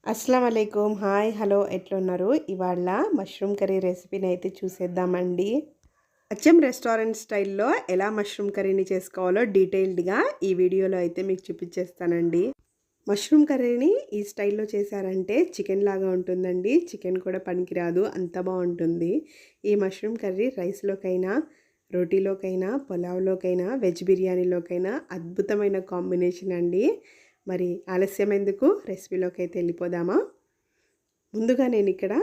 అస్సలం వాలేకుమ్. Hi hello ఎట్లున్నారు? ఇవాళ మష్రూమ్ కర్రీ రెసిపీని అయితే చూసేద్దామండి. అచ్చం రెస్టారెంట్ స్టైల్లో ఎలా మష్రూమ్ కర్రీని చేసుకోవాలో డీటెయిల్డ్గా ఈ వీడియోలో అయితే మీకు చూపించేస్తానండి. మష్రూమ్ కర్రీని ఈ స్టైల్లో చేశారంటే చికెన్ లాగా ఉంటుందండి. చికెన్ కూడా పనికిరాదు, అంత బాగుంటుంది. ఈ మష్రూమ్ కర్రీ రైస్లోకైనా, రోటీలోకైనా, పులావ్లోకైనా, వెజ్ బిర్యానీలోకైనా అద్భుతమైన కాంబినేషన్ అండి. మరి ఆలస్యం ఎందుకు, రెసిపీలోకి అయితే వెళ్ళిపోదామా? ముందుగా నేను ఇక్కడ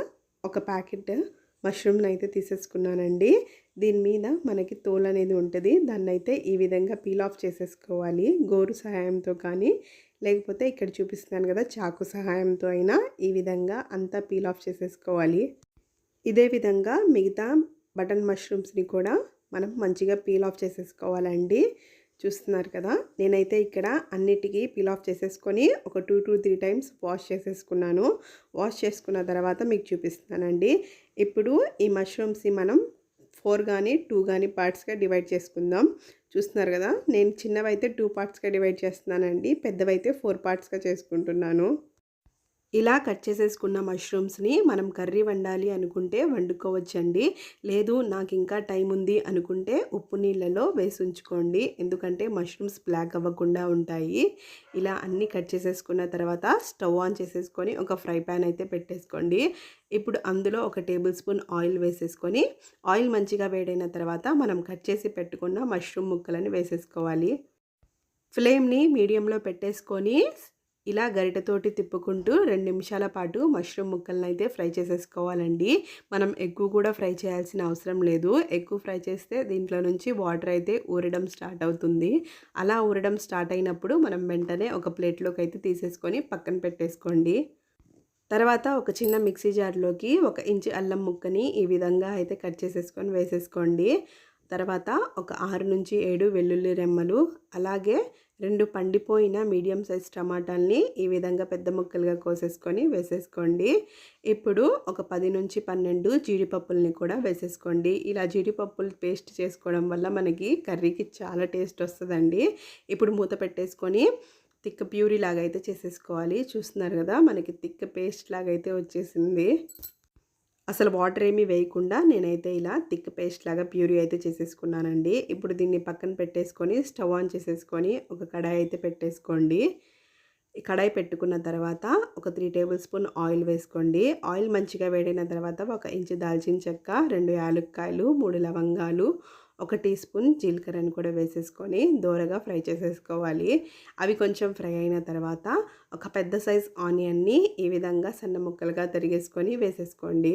ఒక ప్యాకెట్ మష్రూమ్ని అయితే తీసేసుకున్నానండి. దీని మీద మనకి తోలు అనేది ఉంటుంది. దాన్ని అయితే ఈ విధంగా పీల్ ఆఫ్ చేసేసుకోవాలి, గోరు సహాయంతో కానీ లేకపోతే ఇక్కడ చూపిస్తున్నాను కదా చాకు సహాయంతో అయినా ఈ విధంగా అంతా పీల్ ఆఫ్ చేసేసుకోవాలి. ఇదే విధంగా మిగతా బటన్ మష్రూమ్స్ని కూడా మనం మంచిగా పీల్ ఆఫ్ చేసేసుకోవాలండి. చూస్తున్నారు కదా, నేనైతే ఇక్కడ అన్నిటికీ పీల్ ఆఫ్ చేసేసుకొని ఒక 2 to 3 టైమ్స్ వాష్ చేసేసుకున్నాను. వాష్ చేసుకున్న తర్వాత మీకు చూపిస్తున్నానండి. ఇప్పుడు ఈ మష్రూమ్స్ని మనం 4 కానీ 2 కానీ పార్ట్స్గా డివైడ్ చేసుకుందాం. చూస్తున్నారు కదా, నేను చిన్నవైతే 2 పార్ట్స్గా డివైడ్ చేస్తున్నానండి, పెద్దవైతే 4 పార్ట్స్గా చేసుకుంటున్నాను. ఇలా కట్ చేసేసుకున్న మష్రూమ్స్ని మనం కర్రీ వండాలి అనుకుంటే వండుకోవచ్చండి. లేదు నాకు ఇంకా టైం ఉంది అనుకుంటే ఉప్పు నీళ్ళలో వేసి ఉంచుకోండి, ఎందుకంటే మష్రూమ్స్ బ్లాక్ అవ్వకుండా ఉంటాయి. ఇలా అన్నీ కట్ చేసేసుకున్న తర్వాత స్టవ్ ఆన్ చేసేసుకొని ఒక ఫ్రై ప్యాన్ అయితే పెట్టేసుకోండి. ఇప్పుడు అందులో ఒక టేబుల్ స్పూన్ ఆయిల్ వేసేసుకొని, ఆయిల్ మంచిగా వేడైన తర్వాత మనం కట్ చేసి పెట్టుకున్న మష్రూమ్ ముక్కలని వేసేసుకోవాలి. ఫ్లేమ్ని మీడియంలో పెట్టేసుకొని ఇలా గరిటెతోటి తిప్పుకుంటూ 2 నిమిషాల పాటు మష్రూమ్ ముక్కలను అయితే ఫ్రై చేసేసుకోవాలండి. మనం ఎక్కువ కూడా ఫ్రై చేయాల్సిన అవసరం లేదు. ఎక్కువ ఫ్రై చేస్తే దీంట్లో నుంచి వాటర్ అయితే ఊరడం స్టార్ట్ అవుతుంది. అలా ఊరడం స్టార్ట్ అయినప్పుడు మనం వెంటనే ఒక ప్లేట్లోకి అయితే తీసేసుకొని పక్కన పెట్టేసుకోండి. తర్వాత ఒక చిన్న మిక్సీ జార్లోకి 1 ఇంచు అల్లం ముక్కని ఈ విధంగా అయితే కట్ చేసేసుకొని వేసేసుకోండి. తర్వాత ఒక 6 నుంచి 7 వెల్లుల్లి రెమ్మలు, అలాగే 2 పండిపోయిన మీడియం సైజ్ టమాటాలని ఈ విధంగా పెద్ద ముక్కలుగా కోసేసుకొని వేసేసుకోండి. ఇప్పుడు ఒక 10 నుంచి 12 జీడిపప్పుల్ని కూడా వేసేసుకోండి. ఇలా జీడిపప్పులు పేస్ట్ చేసుకోవడం వల్ల మనకి కర్రీకి చాలా టేస్ట్ వస్తుందండి. ఇప్పుడు మూత పెట్టేసుకొని థిక్ ప్యూరీ లాగా అయితే చేసేసుకోవాలి. చూస్తున్నారు కదా, మనకి థిక్ పేస్ట్ లాగా అయితే వచ్చేసింది. అసలు వాటర్ ఏమీ వేయకుండా నేనైతే ఇలా థిక్ పేస్ట్ లాగా ప్యూరీ అయితే చేసేసుకున్నానండి. ఇప్పుడు దీన్ని పక్కన పెట్టేసుకొని స్టవ్ ఆన్ చేసేసుకొని ఒక కడాయి అయితే పెట్టేసుకోండి. కడాయి పెట్టుకున్న తర్వాత ఒక 3 టేబుల్ స్పూన్ ఆయిల్ వేసుకోండి. ఆయిల్ మంచిగా వేడైన తర్వాత 1 ఇంచు దాల్చిన చెక్క, 2 యాలక్కాయలు, 3 లవంగాలు, 1 టీ స్పూన్ జీలకర్రను కూడా వేసేసుకొని దోరగా ఫ్రై చేసేసుకోవాలి. అవి కొంచెం ఫ్రై అయిన తర్వాత ఒక పెద్ద సైజ్ ఆనియన్ని ఈ విధంగా సన్న ముక్కలుగా తరిగేసుకొని వేసేసుకోండి.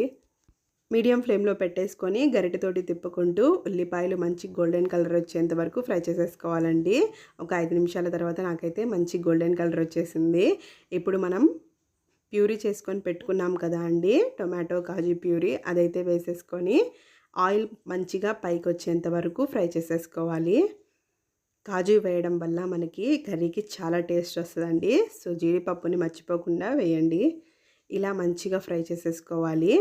మీడియం ఫ్లేమ్లో పెట్టేసుకొని గరిటెతోటి తిప్పుకుంటూ ఉల్లిపాయలు మంచి గోల్డెన్ కలర్ వచ్చేంత వరకు ఫ్రై చేసేసుకోవాలండి. ఒక 5 నిమిషాల తర్వాత నాకైతే మంచి గోల్డెన్ కలర్ వచ్చేసింది. ఇప్పుడు మనం ప్యూరీ చేసుకొని పెట్టుకున్నాం కదా అండి, టొమాటో కాజు ప్యూరీ, అదైతే వేసేసుకొని ఆయిల్ మంచిగా పైకి వచ్చేంత వరకు ఫ్రై చేసేసుకోవాలి. కాజు వేయడం వల్ల మనకి కర్రీకి చాలా టేస్ట్ వస్తుందండి. సో జీడిపప్పుని మర్చిపోకుండా వేయండి. ఇలా మంచిగా ఫ్రై చేసేసుకోవాలి.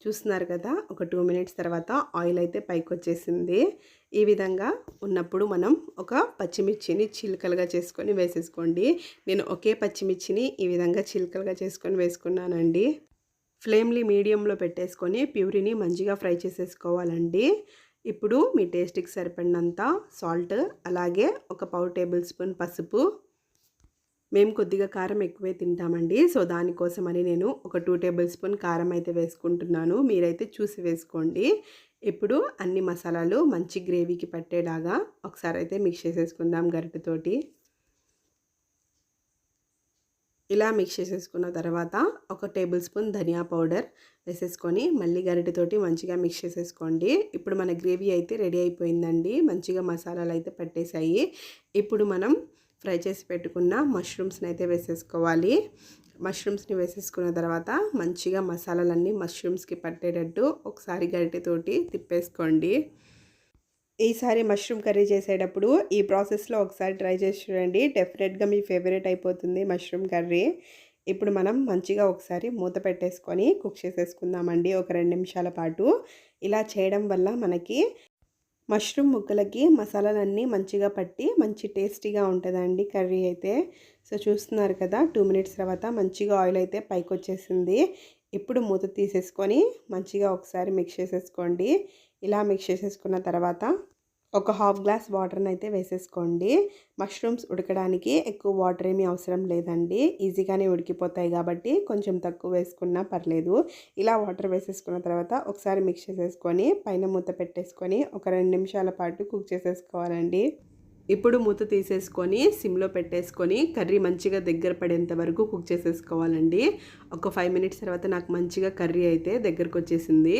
చూస్తున్నారు కదా, ఒక 2 మినిట్స్ తర్వాత ఆయిల్ అయితే పైకి వచ్చేసింది. ఈ విధంగా ఉన్నప్పుడు మనం ఒక పచ్చిమిర్చిని చిలుకలుగా చేసుకొని వేసేసుకోండి. నేను ఒకే పచ్చిమిర్చిని ఈ విధంగా చిలుకలుగా చేసుకొని వేసుకున్నానండి. ఫ్లేమ్ని మీడియంలో పెట్టేసుకొని ప్యూరీని మంచిగా ఫ్రై చేసేసుకోవాలండి. ఇప్పుడు మీ టేస్ట్కి సరిపడినంత సాల్ట్, అలాగే ఒక 1/4 టేబుల్ స్పూన్ పసుపు. మేము కొద్దిగా కారం ఎక్కువే తింటామండి, సో దానికోసమని నేను ఒక 2 టేబుల్ స్పూన్ కారం అయితే వేసుకుంటున్నాను. మీరైతే చూసి వేసుకోండి. ఇప్పుడు అన్ని మసాలాలు మంచి గ్రేవీకి పట్టేలాగా ఒకసారి అయితే మిక్స్ చేసేసుకుందాం గరిటెతోటి. ఇలా మిక్స్ చేసేసుకున్న తర్వాత ఒక టేబుల్ స్పూన్ ధనియా పౌడర్ వేసేసుకొని మళ్ళీ గరిటెతోటి మంచిగా మిక్స్ చేసేసుకోండి. ఇప్పుడు మన గ్రేవీ అయితే రెడీ అయిపోయిందండి. మంచిగా మసాలాలు అయితే పట్టేశాయి. ఇప్పుడు మనం ఫ్రై చేసి పెట్టుకున్న మష్రూమ్స్ని అయితే వేసేసుకోవాలి. మష్రూమ్స్ని వేసేసుకున్న తర్వాత మంచిగా మసాలాలన్నీ మష్రూమ్స్కి పట్టేటట్టు ఒకసారి గరిటెతోటి తిప్పేసుకోండి. ఈసారి మష్రూమ్ కర్రీ చేసేటప్పుడు ఈ ప్రాసెస్లో ఒకసారి ట్రై చేసి చూడండి, డెఫినెట్గా మీ ఫేవరెట్ అయిపోతుంది మష్రూమ్ కర్రీ. ఇప్పుడు మనం మంచిగా ఒకసారి మూత పెట్టేసుకొని కుక్ చేసేసుకుందామండి ఒక 2 నిమిషాల పాటు. ఇలా చేయడం వల్ల మనకి మష్రూమ్ ముక్కలకి మసాలాలన్నీ మంచిగా పట్టి మంచి టేస్టీగా ఉంటుందండి కర్రీ అయితే. సో చూస్తున్నారు కదా, 2 మినిట్స్ తర్వాత మంచిగా ఆయిల్ అయితే పైకి వచ్చేసింది. ఇప్పుడు మూత తీసేసుకొని మంచిగా ఒకసారి మిక్స్ చేసేసుకోండి. ఇలా మిక్స్ చేసేసుకున్న తర్వాత ఒక హాఫ్ గ్లాస్ వాటర్ని అయితే వేసేసుకోండి. మష్రూమ్స్ ఉడకడానికి ఎక్కువ వాటర్ ఏమీ అవసరం లేదండి, ఈజీగానే ఉడికిపోతాయి కాబట్టి కొంచెం తక్కువ వేసుకున్నా పర్లేదు. ఇలా వాటర్ వేసేసుకున్న తర్వాత ఒకసారి మిక్స్ చేసేసుకొని పైన మూత పెట్టేసుకొని ఒక 2 నిమిషాల పాటు కుక్ చేసేసుకోవాలండి. ఇప్పుడు మూత తీసేసుకొని సిమ్లో పెట్టేసుకొని కర్రీ మంచిగా దగ్గర పడేంత వరకు కుక్ చేసేసుకోవాలండి. ఒక 5 మినిట్స్ తర్వాత నాకు మంచిగా కర్రీ అయితే దగ్గరకు వచ్చేసింది.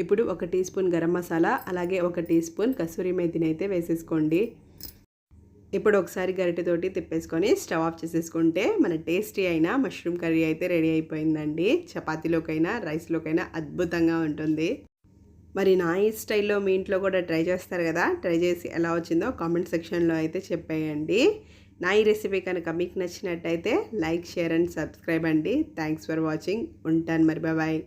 ఇప్పుడు 1 టీ స్పూన్ గరం మసాలా అలాగే 1 టీ స్పూన్ కసూరి మేతిని అయితే వేసేసుకోండి. ఇప్పుడు ఒకసారి గరిటెతోటి తిప్పేసుకొని స్టవ్ ఆఫ్ చేసేసుకుంటే మన టేస్టీ అయిన మష్రూమ్ కర్రీ అయితే రెడీ అయిపోయిందండి. చపాతీలోకైనా రైస్లోకైనా అద్భుతంగా ఉంటుంది. మరి నా ఈ స్టైల్లో మీ ఇంట్లో కూడా ట్రై చేస్తారు కదా, ట్రై చేసి ఎలా వచ్చిందో కామెంట్ సెక్షన్లో అయితే చెప్పేయండి. నా ఈ రెసిపీ కనుక మీకు నచ్చినట్టయితే లైక్, షేర్ అండ్ సబ్స్క్రైబ్ అండి. Thanks for watching. ఉంటాను మరి, బాయ్.